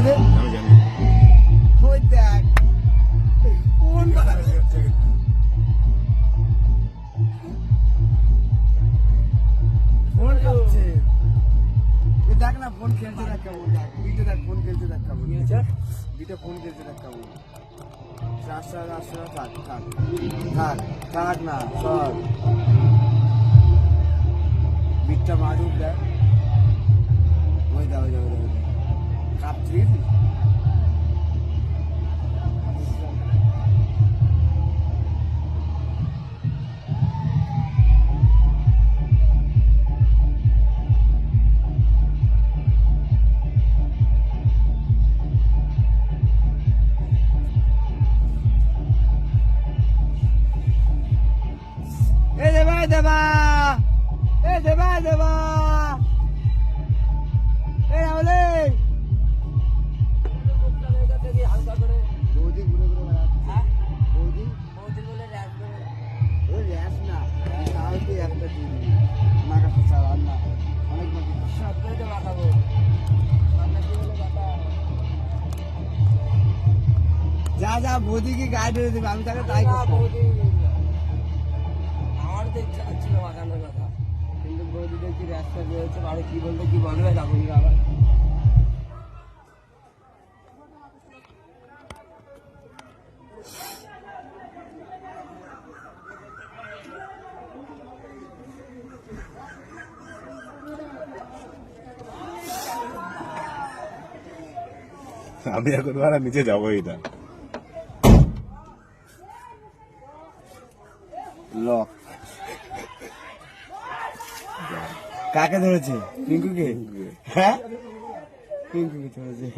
বলে আমি জানি ওই দেখ ফোন ফোন কাটছে এ দেখ না ফোন খেলছে দেখ কেমন দেখ বিটে দেখ ফোন খেলছে দেখ কেমন বিটে ফোন খেলছে দেখ কেমন রাস্তা রাস্তা থাক থাক থাক থাক না সর বিটটা মারুক দেখ ওই দাও ওই দাও ওই দাও কাপড়ি দেবা এ দেবা দেবা এ রাহুলে হালকা করে বৌদি ঘুরে ঘুরে বেড়াচ্ছে বৌদি বৌদি বলে র্যাস করে ওই র্যাস না তাও কি একটা দিন মাখাতে চালান না অনেক মাটি সব করে তো মাখাবো যা যা বৌদি কি গায়ে ধরে দেবে আমি তাকে তাই করবো ইচ্ছা ছিল মাখানোর কথা কিন্তু বৌদি দেখি রাস্তা বেরোচ্ছে আরো কি বলতে কি বলবে তখন আবার আমি এখন আর নিচে যাবোই না লক কাকে ধরেছে পিঙ্কুকে হ্যাঁ পিঙ্কুকে ধরেছে